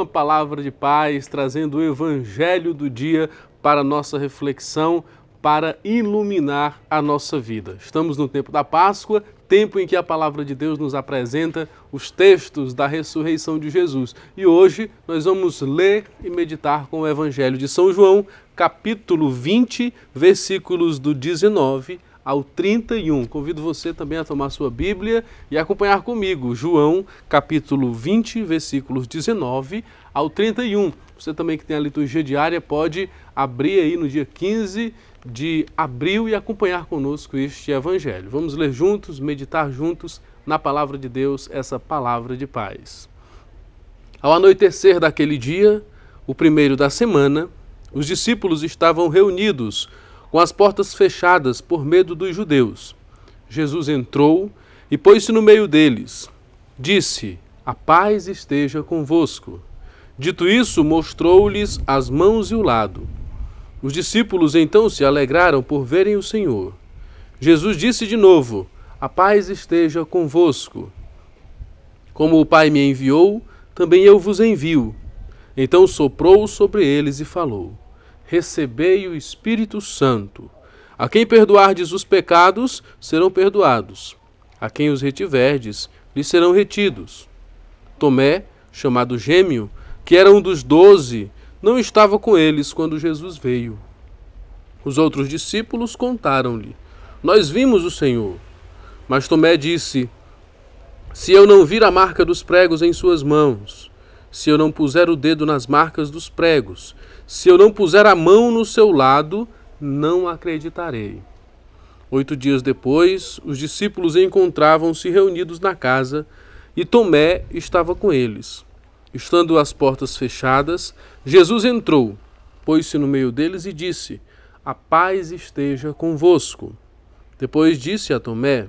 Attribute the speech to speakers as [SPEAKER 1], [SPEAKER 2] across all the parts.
[SPEAKER 1] uma palavra de paz, trazendo o evangelho do dia para a nossa reflexão, para iluminar a nossa vida. Estamos no tempo da Páscoa, tempo em que a palavra de Deus nos apresenta os textos da ressurreição de Jesus. E hoje nós vamos ler e meditar com o Evangelho de São João, capítulo 20, versículos do 19 ao 31. Convido você também a tomar sua Bíblia e acompanhar comigo. João, capítulo 20, versículos 19 ao 31. Você também que tem a liturgia diária pode abrir aí no dia 15 de abril e acompanhar conosco este Evangelho. Vamos ler juntos, meditar juntos na palavra de Deus, essa palavra de paz. Ao anoitecer daquele dia, o primeiro da semana, os discípulos estavam reunidos com as portas fechadas por medo dos judeus. Jesus entrou e pôs-se no meio deles. Disse: "A paz esteja convosco." Dito isso, mostrou-lhes as mãos e o lado. Os discípulos então se alegraram por verem o Senhor. Jesus disse de novo: "A paz esteja convosco. Como o Pai me enviou, também eu vos envio." Então soprou sobre eles e falou: "Recebei o Espírito Santo. A quem perdoardes os pecados, serão perdoados. A quem os retiverdes, lhes serão retidos." Tomé, chamado Gêmeo, que era um dos 12, não estava com eles quando Jesus veio. Os outros discípulos contaram-lhe: "Nós vimos o Senhor." Mas Tomé disse: "Se eu não vir a marca dos pregos em suas mãos, se eu não puser o dedo nas marcas dos pregos, se eu não puser a mão no seu lado, não acreditarei." 8 dias depois, os discípulos encontravam-se reunidos na casa e Tomé estava com eles. Estando as portas fechadas, Jesus entrou, pôs-se no meio deles e disse: "A paz esteja convosco." Depois disse a Tomé: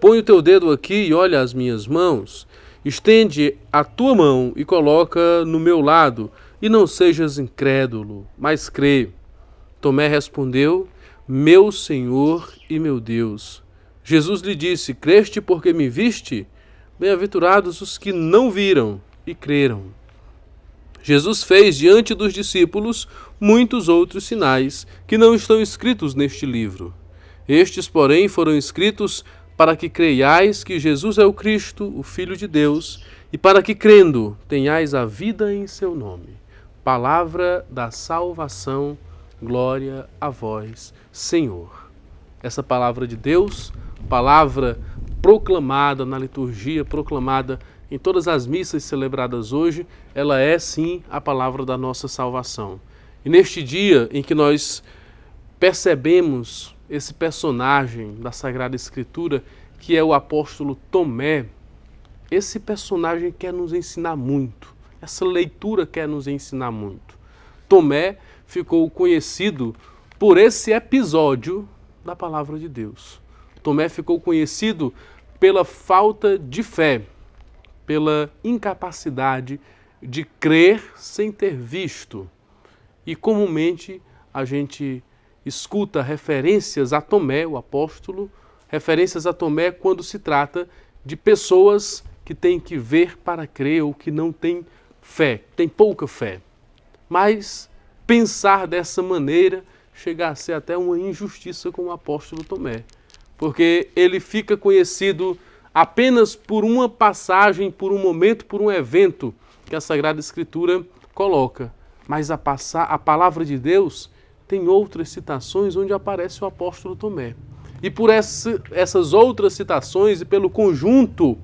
[SPEAKER 1] "Põe o teu dedo aqui e olha as minhas mãos. Estende a tua mão e coloca no meu lado, e não sejas incrédulo, mas crê." Tomé respondeu: "Meu Senhor e meu Deus." Jesus lhe disse: "Creste porque me viste? Bem-aventurados os que não viram e creram." Jesus fez diante dos discípulos muitos outros sinais que não estão escritos neste livro. Estes, porém, foram escritos para que creiais que Jesus é o Cristo, o Filho de Deus, e para que, crendo, tenhais a vida em seu nome. Palavra da salvação, glória a vós, Senhor. Essa palavra de Deus, palavra proclamada na liturgia, proclamada em todas as missas celebradas hoje, ela é sim a palavra da nossa salvação. E neste dia em que nós percebemos esse personagem da Sagrada Escritura, que é o apóstolo Tomé, esse personagem quer nos ensinar muito, essa leitura quer nos ensinar muito. Tomé ficou conhecido por esse episódio da palavra de Deus. Tomé ficou conhecido pela falta de fé, pela incapacidade de crer sem ter visto. E comumente a gente escuta referências a Tomé, o apóstolo, referências a Tomé quando se trata de pessoas que têm que ver para crer ou que não têm fé, têm pouca fé. Mas pensar dessa maneira chega a ser até uma injustiça com o apóstolo Tomé, porque ele fica conhecido apenas por uma passagem, por um momento, por um evento que a Sagrada Escritura coloca. Mas a palavra de Deus tem outras citações onde aparece o apóstolo Tomé. E por essas outras citações e pelo conjunto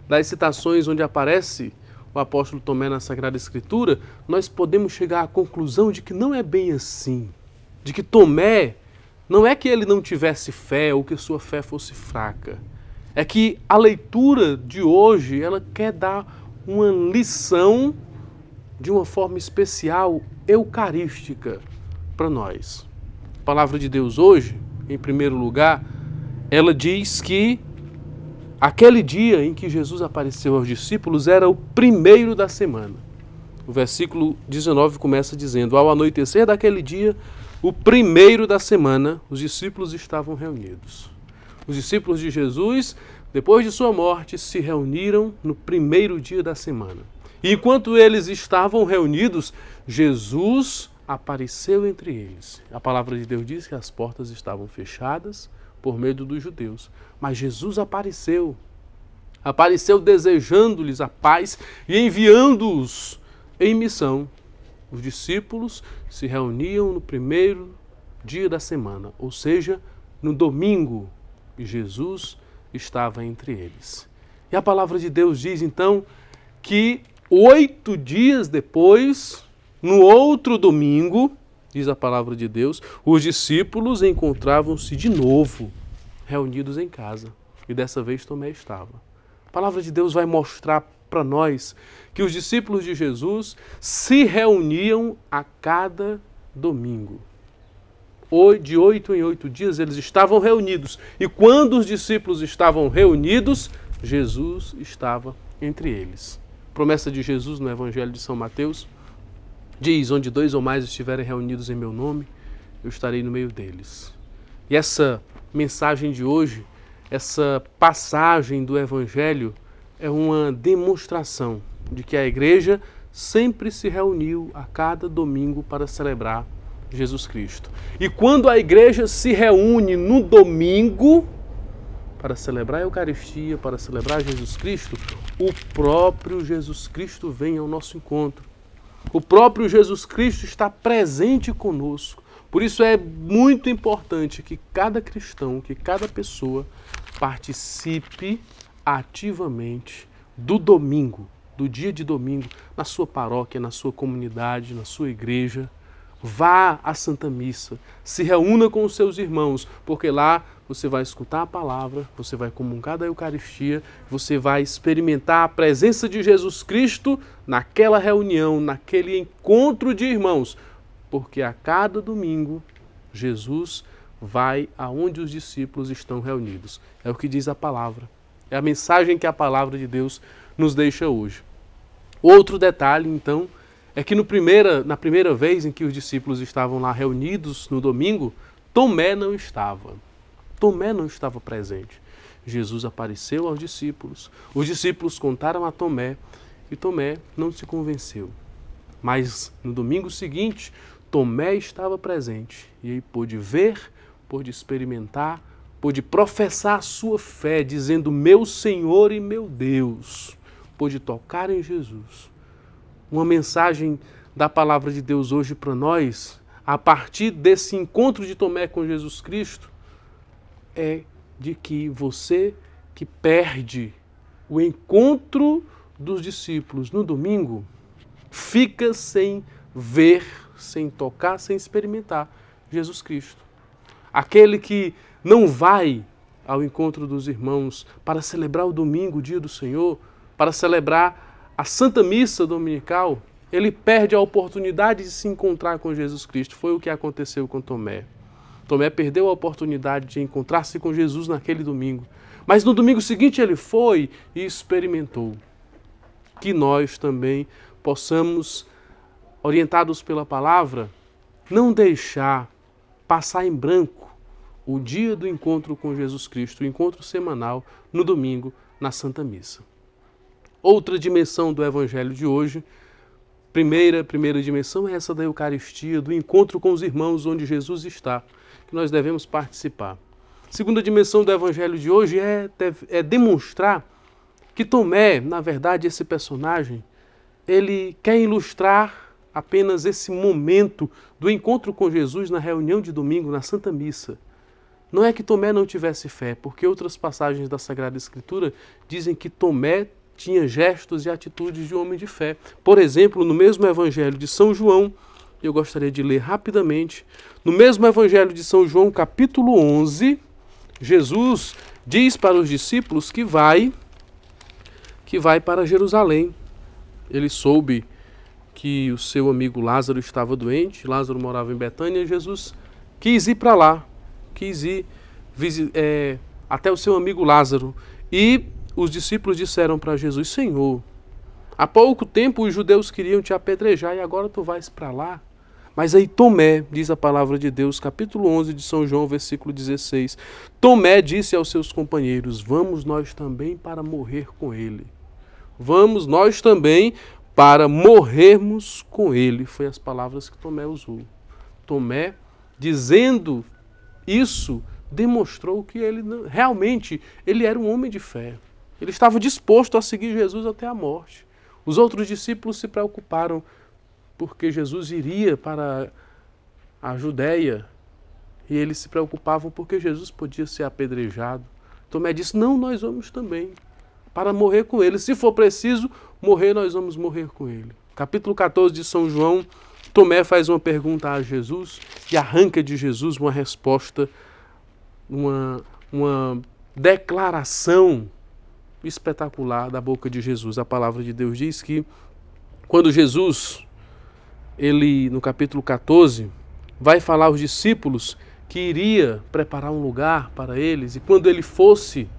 [SPEAKER 1] das citações onde aparece o apóstolo Tomé na Sagrada Escritura, nós podemos chegar à conclusão de que não é bem assim. De que Tomé, não é que ele não tivesse fé ou que sua fé fosse fraca. É que a leitura de hoje, ela quer dar uma lição de uma forma especial, eucarística, para nós. A palavra de Deus hoje, em primeiro lugar, ela diz que aquele dia em que Jesus apareceu aos discípulos era o primeiro da semana. O versículo 19 começa dizendo: "Ao anoitecer daquele dia, o primeiro da semana, os discípulos estavam reunidos." Os discípulos de Jesus, depois de sua morte, se reuniram no primeiro dia da semana. E enquanto eles estavam reunidos, Jesus apareceu entre eles. A palavra de Deus diz que as portas estavam fechadas por medo dos judeus. Mas Jesus apareceu. Apareceu desejando-lhes a paz e enviando-os em missão. Os discípulos se reuniam no primeiro dia da semana, ou seja, no domingo, e Jesus estava entre eles. E a palavra de Deus diz então que 8 dias depois, no outro domingo, diz a palavra de Deus, os discípulos encontravam-se de novo, reunidos em casa. E dessa vez Tomé estava. A palavra de Deus vai mostrar para nós que os discípulos de Jesus se reuniam a cada domingo. De 8 em 8 dias eles estavam reunidos. E quando os discípulos estavam reunidos, Jesus estava entre eles. A promessa de Jesus no Evangelho de São Mateus diz: onde 2 ou mais estiverem reunidos em meu nome, eu estarei no meio deles. E essa mensagem de hoje, essa passagem do Evangelho, é uma demonstração de que a igreja sempre se reuniu a cada domingo para celebrar Jesus Cristo. E quando a igreja se reúne no domingo para celebrar a Eucaristia, para celebrar Jesus Cristo, o próprio Jesus Cristo vem ao nosso encontro. O próprio Jesus Cristo está presente conosco. Por isso é muito importante que cada cristão, que cada pessoa participe ativamente do domingo, do dia de domingo, na sua paróquia, na sua comunidade, na sua igreja. Vá à Santa Missa, se reúna com os seus irmãos, porque lá você vai escutar a palavra, você vai comungar da Eucaristia, você vai experimentar a presença de Jesus Cristo naquela reunião, naquele encontro de irmãos, porque a cada domingo Jesus vai aonde os discípulos estão reunidos. É o que diz a palavra, é a mensagem que a palavra de Deus nos deixa hoje. Outro detalhe, então, é que na primeira vez em que os discípulos estavam lá reunidos no domingo, Tomé não estava. Tomé não estava presente. Jesus apareceu aos discípulos. Os discípulos contaram a Tomé e Tomé não se convenceu. Mas no domingo seguinte, Tomé estava presente e aí pôde ver, pôde experimentar, pôde professar a sua fé, dizendo: meu Senhor e meu Deus. Pôde tocar em Jesus. Uma mensagem da palavra de Deus hoje para nós, a partir desse encontro de Tomé com Jesus Cristo, é de que você que perde o encontro dos discípulos no domingo, fica sem ver, sem tocar, sem experimentar Jesus Cristo. Aquele que não vai ao encontro dos irmãos para celebrar o domingo, o dia do Senhor, para celebrar a Santa Missa Dominical, ele perde a oportunidade de se encontrar com Jesus Cristo. Foi o que aconteceu com Tomé. Tomé perdeu a oportunidade de encontrar-se com Jesus naquele domingo. Mas no domingo seguinte ele foi e experimentou. Que nós também possamos, orientados pela palavra, não deixar passar em branco o dia do encontro com Jesus Cristo, o encontro semanal no domingo na Santa Missa. Outra dimensão do Evangelho de hoje, primeira dimensão é essa da Eucaristia, do encontro com os irmãos onde Jesus está, que nós devemos participar. Segunda dimensão do Evangelho de hoje é demonstrar que Tomé, na verdade, esse personagem, ele quer ilustrar apenas esse momento do encontro com Jesus na reunião de domingo, na Santa Missa. Não é que Tomé não tivesse fé, porque outras passagens da Sagrada Escritura dizem que Tomé tinha gestos e atitudes de homem de fé. Por exemplo, no mesmo Evangelho de São João, eu gostaria de ler rapidamente, no mesmo Evangelho de São João, capítulo 11, Jesus diz para os discípulos que vai para Jerusalém. Ele soube que o seu amigo Lázaro estava doente, Lázaro morava em Betânia, e Jesus quis ir para lá, quis ir até o seu amigo Lázaro. E os discípulos disseram para Jesus: Senhor, há pouco tempo os judeus queriam te apedrejar e agora tu vais para lá. Mas aí Tomé, diz a palavra de Deus, capítulo 11 de São João, versículo 16, Tomé disse aos seus companheiros: vamos nós também para morrer com ele. Vamos nós também para morrermos com ele. Foi as palavras que Tomé usou. Tomé, dizendo isso, demonstrou que ele realmente ele era um homem de fé. Ele estava disposto a seguir Jesus até a morte. Os outros discípulos se preocuparam porque Jesus iria para a Judéia e eles se preocupavam porque Jesus podia ser apedrejado. Tomé disse, não, nós vamos também, para morrer com ele. Se for preciso morrer, nós vamos morrer com ele. Capítulo 14 de São João, Tomé faz uma pergunta a Jesus e arranca de Jesus uma resposta, uma declaração espetacular da boca de Jesus. A palavra de Deus diz que quando Jesus, ele no capítulo 14, vai falar aos discípulos que iria preparar um lugar para eles e quando ele fosse,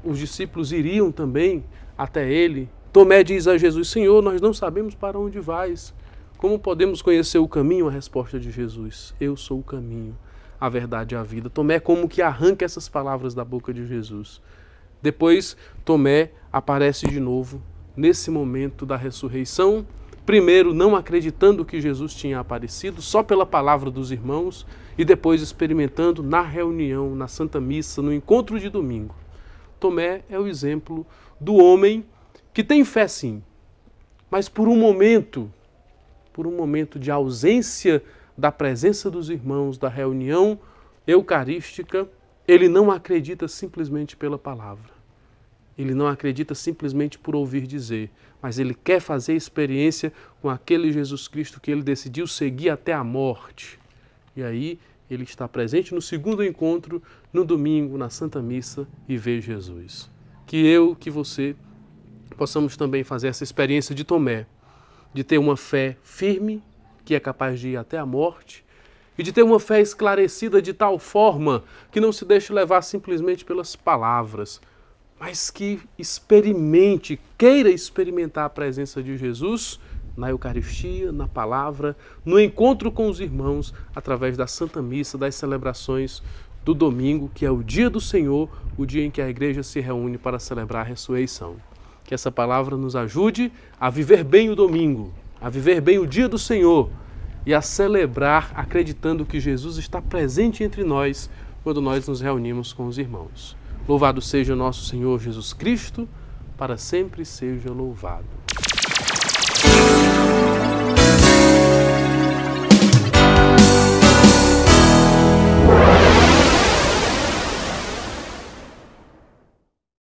[SPEAKER 1] os discípulos iriam também até ele. Tomé diz a Jesus, Senhor, nós não sabemos para onde vais. Como podemos conhecer o caminho? A resposta de Jesus, eu sou o caminho, a verdade e a vida. Tomé como que arranca essas palavras da boca de Jesus. Depois, Tomé aparece de novo nesse momento da ressurreição, primeiro não acreditando que Jesus tinha aparecido, só pela palavra dos irmãos, e depois experimentando na reunião, na Santa Missa, no encontro de domingo. Tomé é o exemplo do homem que tem fé sim, mas por um momento de ausência da presença dos irmãos, da reunião eucarística, ele não acredita simplesmente pela palavra. Ele não acredita simplesmente por ouvir dizer, mas ele quer fazer experiência com aquele Jesus Cristo que ele decidiu seguir até a morte. E aí ele está presente no segundo encontro, no domingo, na Santa Missa, e vê Jesus. Que eu, que você, possamos também fazer essa experiência de Tomé, de ter uma fé firme, que é capaz de ir até a morte, e de ter uma fé esclarecida de tal forma que não se deixe levar simplesmente pelas palavras, mas que experimente, queira experimentar a presença de Jesus na Eucaristia, na palavra, no encontro com os irmãos, através da Santa Missa, das celebrações do domingo, que é o dia do Senhor, o dia em que a igreja se reúne para celebrar a ressurreição. Que essa palavra nos ajude a viver bem o domingo, a viver bem o dia do Senhor e a celebrar acreditando que Jesus está presente entre nós quando nós nos reunimos com os irmãos. Louvado seja o nosso Senhor Jesus Cristo, para sempre seja louvado.